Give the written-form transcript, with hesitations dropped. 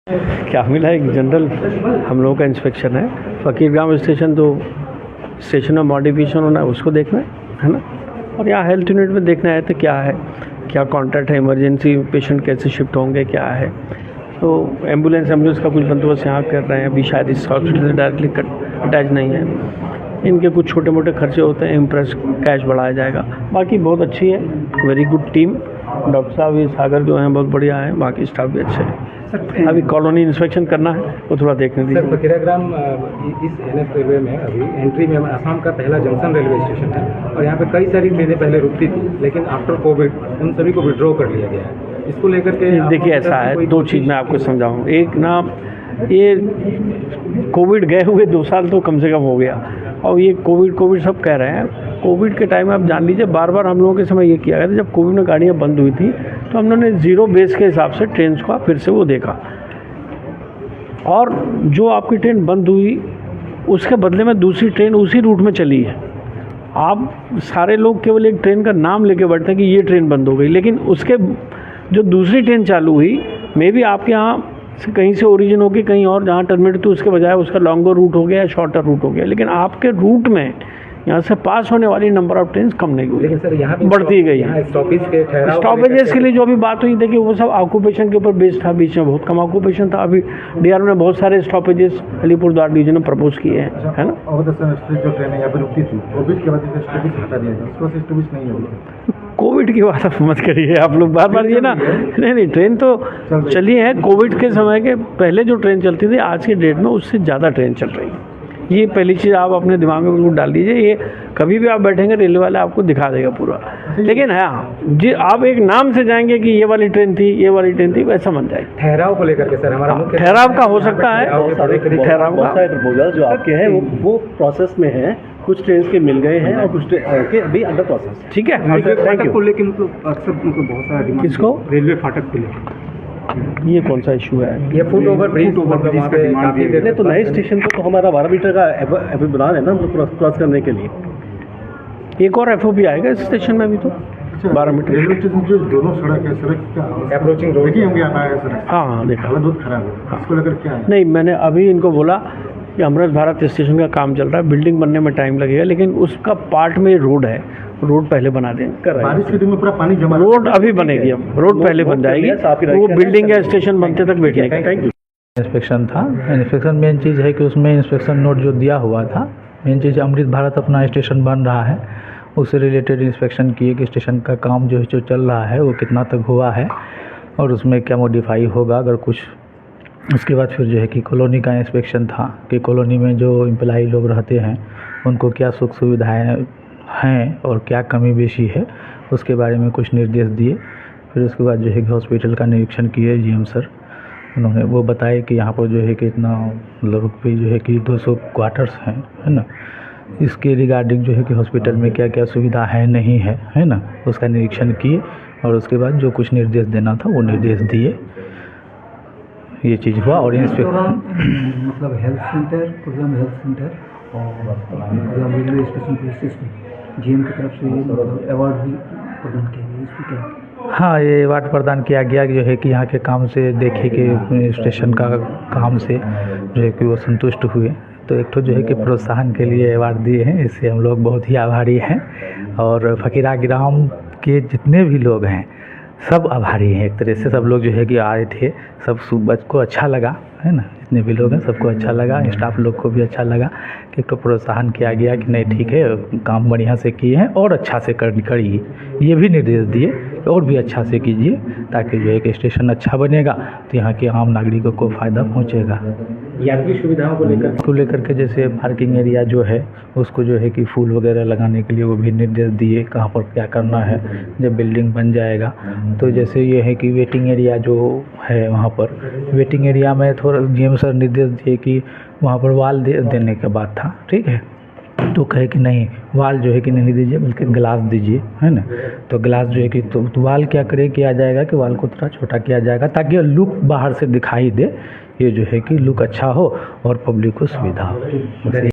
क्या मिला, एक जनरल हम लोगों का इंस्पेक्शन है। फ़कीरगाम स्टेशन तो स्टेशन में मॉडिफिकेशन होना है, उसको देखना है ना। और यहाँ हेल्थ यूनिट में देखना है तो क्या है, क्या कॉन्ट्रैक्ट है, इमरजेंसी पेशेंट कैसे शिफ्ट होंगे, क्या है। तो एम्बुलेंस का कुछ बंदोबस्त यहाँ कर रहे हैं। अभी शायद इस हॉस्पिटल से डायरेक्टली अटैच नहीं है। इनके कुछ छोटे मोटे खर्चे होते हैं, इम्प्रेस कैश बढ़ाया जाएगा। बाकी बहुत अच्छी है, वेरी गुड टीम। डॉक्टर साहब ये सागर जो हैं बहुत बढ़िया हैं, बाकी स्टाफ भी अच्छे हैं। अभी कॉलोनी इंस्पेक्शन करना है, वो थोड़ा देखने दीजिए। सर, फकीराग्राम इस NF रेलवे में अभी एंट्री में असम का पहला जंक्शन रेलवे स्टेशन है और यहाँ पे कई सारी ट्रेनें पहले रुकती थी, लेकिन आफ्टर कोविड उन सभी को विड्रॉ कर लिया गया है। इसको लेकर के देखिए ऐसा है, दो चीज़ मैं आपको समझाऊँ। एक ना, ये कोविड गए हुए 2 साल तो कम से कम हो गया, और ये कोविड सब कह रहे हैं। कोविड के टाइम में आप जान लीजिए, बार बार हम लोगों के समय ये किया गया था। जब कोविड में गाड़ियाँ बंद हुई थी तो हम लोगों ने ज़ीरो बेस के हिसाब से ट्रेन को फिर से वो देखा, और जो आपकी ट्रेन बंद हुई उसके बदले में दूसरी ट्रेन उसी रूट में चली है। आप सारे लोग केवल एक ट्रेन का नाम लेके बैठते हैं कि ये ट्रेन बंद हो गई, लेकिन उसके जो दूसरी ट्रेन चालू हुई, मे बी आपके यहाँ से कहीं से ओरिजिन होगी कहीं और जहाँ टर्मिनेट थी, उसके बजाय उसका लॉन्गर रूट हो गया या शॉर्टर रूट हो गया, लेकिन आपके रूट में यहाँ से पास होने वाली नंबर ऑफ ट्रेन कम नहीं हुई, लेकिन सर यहाँ बढ़ती गई। स्टॉपेज के लिए जो अभी बात हुई, देखिए वो सब ऑक्यूपेशन के ऊपर बेस्ड था। बीच में बहुत कम ऑक्यूपेशन था। अभी DRO ने बहुत सारे स्टॉपेजेस अलीपुरद्वार डिवीजन में प्रपोज किए हैं, है ना। जो ट्रेन यहाँ पे रुकती थी, कोविड के बाद स्टॉपेज हटा दिया गया, उसके बाद स्टॉपेज नहीं होगी। कोविड की बात आप मत करिए, आप लोग बार ये ना। नहीं, ट्रेन तो चली है। कोविड के समय के पहले जो ट्रेन चलती थी, आज के डेट में उससे ज़्यादा ट्रेन चल रही है। ये पहली चीज़ आप अपने दिमाग में बिल्कुल डाल दीजिए। ये कभी भी आप बैठेंगे, रेलवे वाले आपको दिखा देगा पूरा। लेकिन हाँ जी, आप एक नाम से जाएंगे कि ये वाली ट्रेन थी, ये वाली ट्रेन थी, वैसा मत जाए। ठहराव को लेकर के सर हमारा ठहराव का हो सकता है, ठहराव का प्रपोजल जो आपके हैं वो प्रोसेस में है। कुछ ट्रेन के मिल गए हैं और कुछ के अभी अंडर प्रोसेस। ठीक है, फाटक को लेकर मतलब अक्सर बहुत सारा डिमांड। किसको? रेलवे फाटक को लेकर ये कौन सा इशू है? ये फुट ओवर ब्रिज काफी देर तो नए स्टेशन को तो हमारा 12 मीटर का एफ बना है ना, क्रॉस करने के लिए। एक और FOB आएगा इस स्टेशन में भी, तो 12 मीटर। रेलवे स्टेशन जो दोनों सड़क है, सड़क का अप्रोचिंग रोड देखिए होंगे आता है सड़क। हाँ देखा, हालत बहुत खराब है। इसको लेकर क्या है? नहीं, मैंने अभी इनको बोला कि अमृत भारत स्टेशन का काम चल रहा है, बिल्डिंग बनने में टाइम लगेगा, लेकिन उसका पार्ट में रोड है, रोड पहले बना देंगे। बारिश के दिन में पूरा पानी जमा, रोड अभी बनेगी, अब रोड पहले बन जाएगी, वो बिल्डिंग या स्टेशन बनते तक बैठने का। Thank you. इंस्पेक्शन था। इंस्पेक्शन मेन चीज़ है कि उसमें इंस्पेक्शन नोट जो दिया हुआ था, मेन चीज़ अमृत भारत अपना स्टेशन बन रहा है, उससे रिलेटेड इंस्पेक्शन किए कि स्टेशन का काम जो चल रहा है वो कितना तक हुआ है और उसमें क्या मॉडिफाई होगा अगर कुछ। उसके बाद फिर जो है कि कॉलोनी का इंस्पेक्शन था कि कॉलोनी में जो एम्प्लॉई लोग रहते हैं उनको क्या सुख सुविधाएँ हैं और क्या कमी बेशी है, उसके बारे में कुछ निर्देश दिए। फिर उसके बाद जो है कि हॉस्पिटल का निरीक्षण किए GM सर। उन्होंने वो बताए कि यहाँ पर जो है कि इतना लोग पे जो है कि 200 क्वार्टर्स हैं, है ना। इसके रिगार्डिंग जो है कि हॉस्पिटल में क्या क्या सुविधा है नहीं है ना, उसका निरीक्षण किए और उसके बाद जो कुछ निर्देश देना था वो निर्देश दिए। ये चीज़ हुआ। और मतलब health centre, programme health centre और रेलवे स्टेशन GM की तरफ से मतलब अवार्ड भी प्रदान किया गया, इसको क्या? हाँ, ये अवार्ड प्रदान किया गया जो है कि यहाँ के काम से देखे कि स्टेशन का काम से जो है कि वो संतुष्ट हुए, तो एक तो जो है कि प्रोत्साहन के लिए अवार्ड दिए हैं। इससे हम लोग बहुत ही आभारी हैं और फकीराग्राम के जितने भी लोग हैं सब आभारी हैं। एक तरह से सब लोग जो है कि आए थे, सब सुबह को अच्छा लगा, है ना। जितने भी लोग हैं सबको अच्छा लगा, स्टाफ लोग को भी अच्छा लगा कि एक तो प्रोत्साहन किया गया कि नहीं ठीक है, काम बढ़िया से किए हैं और अच्छा से करिए। ये भी निर्देश दिए और भी अच्छा से कीजिए ताकि जो है कि स्टेशन अच्छा बनेगा तो यहाँ के आम नागरिकों को फ़ायदा पहुँचेगा। यात्री सुविधाओं को लेकर के जैसे पार्किंग एरिया जो है उसको जो है कि फूल वगैरह लगाने के लिए वो भी निर्देश दिए, कहाँ पर क्या करना है जब बिल्डिंग बन जाएगा। तो जैसे ये है कि वेटिंग एरिया जो है वहाँ पर वेटिंग एरिया में थोड़ा GM सर निर्देश दिए कि वहाँ पर वाल देने के बाद था, ठीक है, तो कहे कि नहीं वाल जो है कि नहीं दीजिए बल्कि ग्लास दीजिए, है ना। तो ग्लास जो है कि तो वाल क्या किया जाएगा कि वाल को थोड़ा छोटा किया जाएगा ताकि लुक बाहर से दिखाई दे, ये जो है कि लुक अच्छा हो और पब्लिक को सुविधा हो।